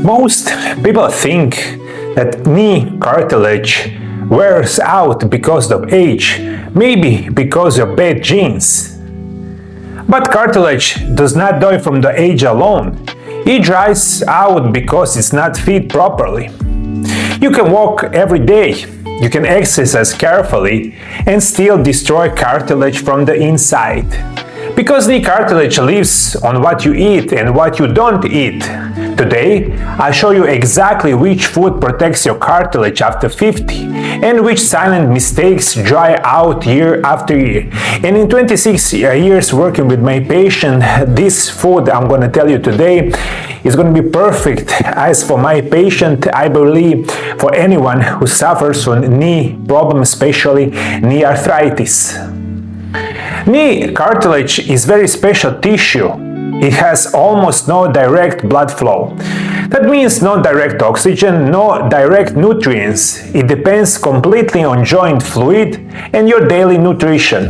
Most people think that knee cartilage wears out because of age, maybe because of bad genes. But cartilage does not die from the age alone. It dries out because it's not fed properly. You can walk every day, you can exercise carefully, and still destroy cartilage from the inside. Because knee cartilage lives on what you eat and what you don't eat. Today, I'll show you exactly which food protects your cartilage after 50 and which silent mistakes dry out year after year. And in 26 years working with my patient, this food I'm going to tell you today is going to be perfect. As for my patient, I believe for anyone who suffers from knee problems, especially knee arthritis. Knee cartilage is very special tissue. It has almost no direct blood flow. That means no direct oxygen, no direct nutrients. It depends completely on joint fluid and your daily nutrition.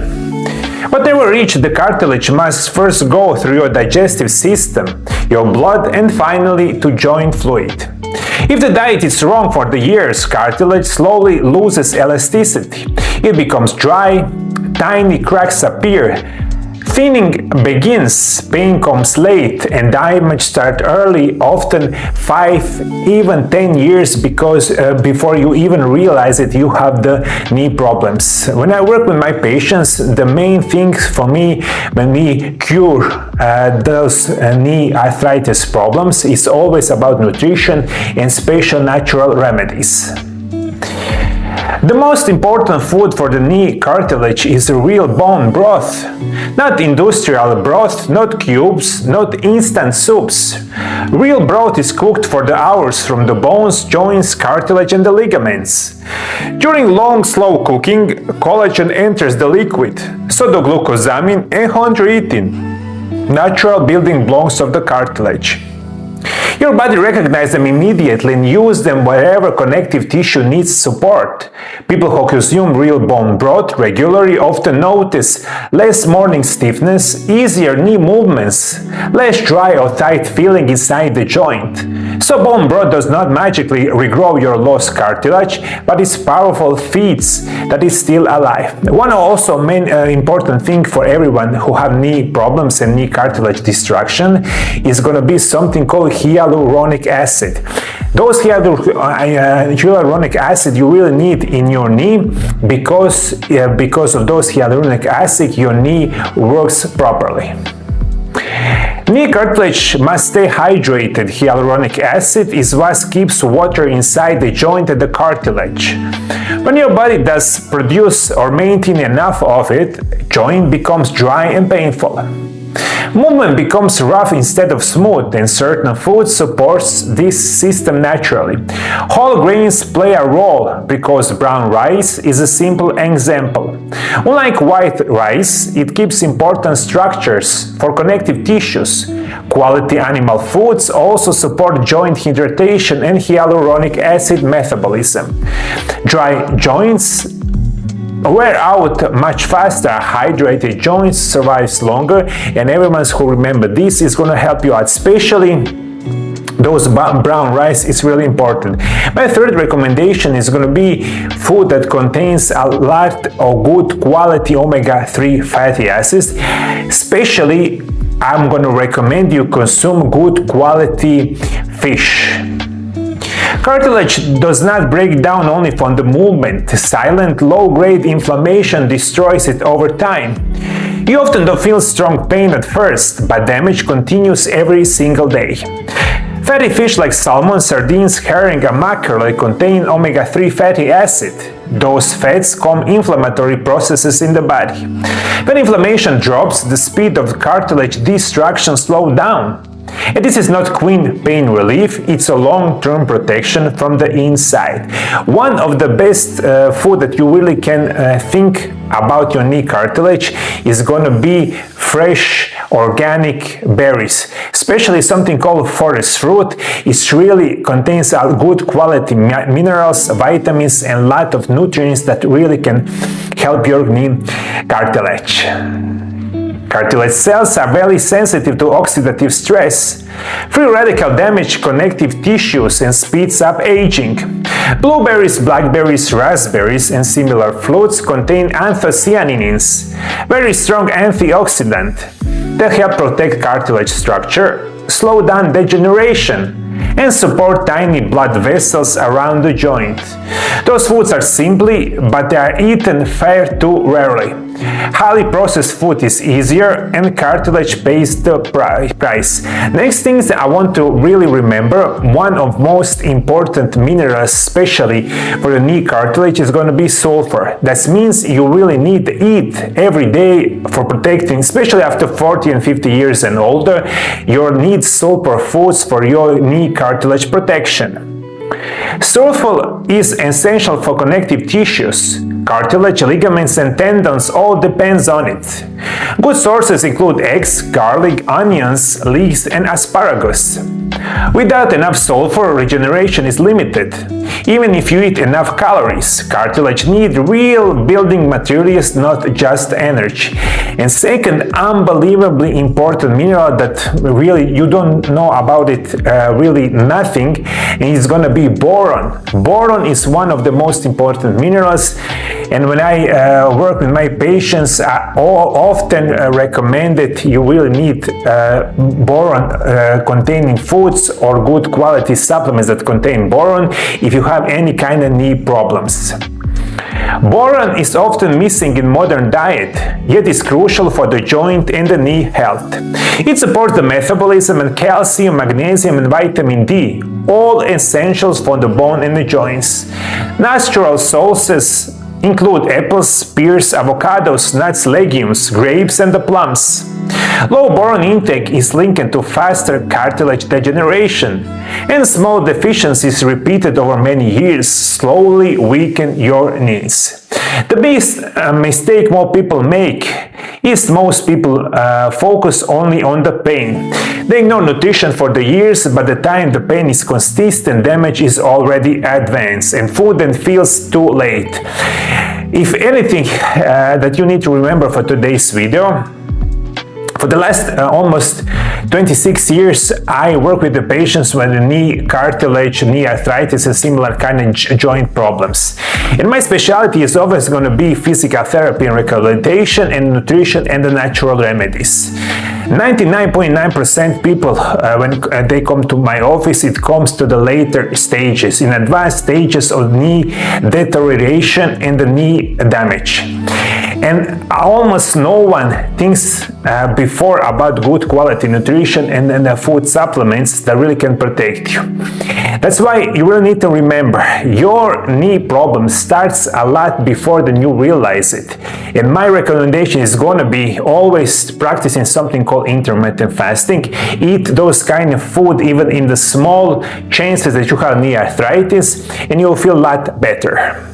Whatever reach the cartilage must first go through your digestive system, your blood, and finally to joint fluid. If the diet is wrong for the years, cartilage slowly loses elasticity. It becomes dry, tiny cracks appear, thinning begins, pain comes late, and damage starts early, often 5, even 10 years before you even realize it, you have the knee problems. When I work with my patients, the main thing for me when we cure those knee arthritis problems is always about nutrition and special natural remedies. The most important food for the knee cartilage is real bone broth. Not industrial broth, not cubes, not instant soups. Real broth is cooked for the hours from the bones, joints, cartilage and the ligaments. During long, slow cooking, collagen enters the liquid, so do glucosamine and chondroitin, natural building blocks of the cartilage. Your body recognizes them immediately and uses them wherever connective tissue needs support. People who consume real bone broth regularly often notice less morning stiffness, easier knee movements, less dry or tight feeling inside the joint. So bone broth does not magically regrow your lost cartilage, but it's powerful feeds that is still alive. One also main important thing for everyone who have knee problems and knee cartilage destruction is going to be something called hyaluronic acid. Those hyaluronic acid you really need in your knee because of those hyaluronic acid your knee works properly. Knee cartilage must stay hydrated. Hyaluronic acid is what keeps water inside the joint and the cartilage. When your body does produce or maintain enough of it, joint becomes dry and painful. Movement becomes rough instead of smooth, and certain food supports this system naturally. Whole grains play a role because brown rice is a simple example. Unlike white rice, it keeps important structures for connective tissues. Quality animal foods also support joint hydration and hyaluronic acid metabolism. Dry joints wear out much faster. Hydrated joints survives longer, and everyone who remember this is going to help you out, especially those brown rice is really important. My third recommendation is going to be food that contains a lot of good quality omega-3 fatty acids. Especially, I'm going to recommend you consume good quality fish. Cartilage does not break down only from the movement. Silent, low-grade inflammation destroys it over time. You often don't feel strong pain at first, but damage continues every single day. Fatty fish like salmon, sardines, herring, and mackerel contain omega-3 fatty acid. Those fats calm inflammatory processes in the body. When inflammation drops, the speed of cartilage destruction slows down. And this is not quick pain relief, it's a long-term protection from the inside. One of the best food that you really can think about your knee cartilage is going to be fresh organic berries, especially something called forest fruit. It really contains a good quality minerals, vitamins, and a lot of nutrients that really can help your knee cartilage. Cartilage cells are very sensitive to oxidative stress. Free radical damage connective tissues and speeds up aging. Blueberries, blackberries, raspberries, and similar fruits contain anthocyanins, very strong antioxidant that help protect cartilage structure, slow down degeneration, and support tiny blood vessels around the joint. Those foods are simply, but they are eaten far too rarely. Highly processed food is easier, and cartilage pays the price. Next thing I want to really remember, one of most important minerals, especially for the knee cartilage, is going to be sulfur. That means you really need to eat every day for protecting, especially after 40 and 50 years and older, you need sulfur foods for your knee cartilage protection. Sulfur is essential for connective tissues. Cartilage, ligaments, and tendons all depends on it. Good sources include eggs, garlic, onions, leeks, and asparagus. Without enough sulfur, regeneration is limited. Even if you eat enough calories, cartilage needs real building materials, not just energy. And second, unbelievably important mineral that really you don't know about it really nothing, and it's going to be boron. Boron is one of the most important minerals, and when I work with my patients, I often recommend that you will need boron containing foods or good quality supplements that contain boron if you have any kind of knee problems. Boron is often missing in modern diet, yet is crucial for the joint and the knee health. It supports the metabolism and calcium, magnesium, and vitamin D, all essentials for the bone and the joints. Natural sources include apples, pears, avocados, nuts, legumes, grapes, and the plums. Low boron intake is linked to faster cartilage degeneration, and small deficiencies repeated over many years slowly weaken your knees. The biggest mistake more people make is most people focus only on the pain. They ignore nutrition for the years, but the time the pain is consistent, damage is already advanced, and food then feels too late. If anything that you need to remember for today's video, for the last almost 26 years, I work with the patients with knee cartilage, knee arthritis, and similar kind of joint problems. And my specialty is always going to be physical therapy and rehabilitation and nutrition and the natural remedies. 99.9% people, when they come to my office, it comes to the later stages, in advanced stages of knee deterioration and the knee damage. And almost no one thinks before about good quality nutrition and food supplements that really can protect you. That's why you will need to remember, your knee problem starts a lot before you realize it. And my recommendation is going to be always practicing something called intermittent fasting. Eat those kind of food even in the small chances that you have knee arthritis, and you'll feel a lot better.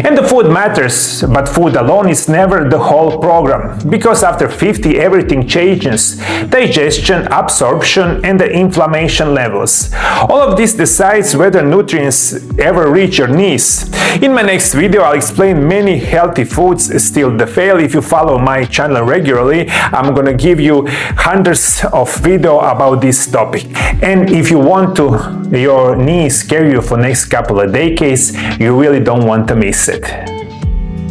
And the food matters, but food alone is never the whole program, because after 50 everything changes: digestion, absorption, and the inflammation levels. All of this decides whether nutrients ever reach your knees. In my next video, I'll explain many healthy foods still fail. If you follow my channel regularly, I'm gonna give you hundreds of videos about this topic. And if you want your knees carry you for next couple of decades, you really don't want to miss it.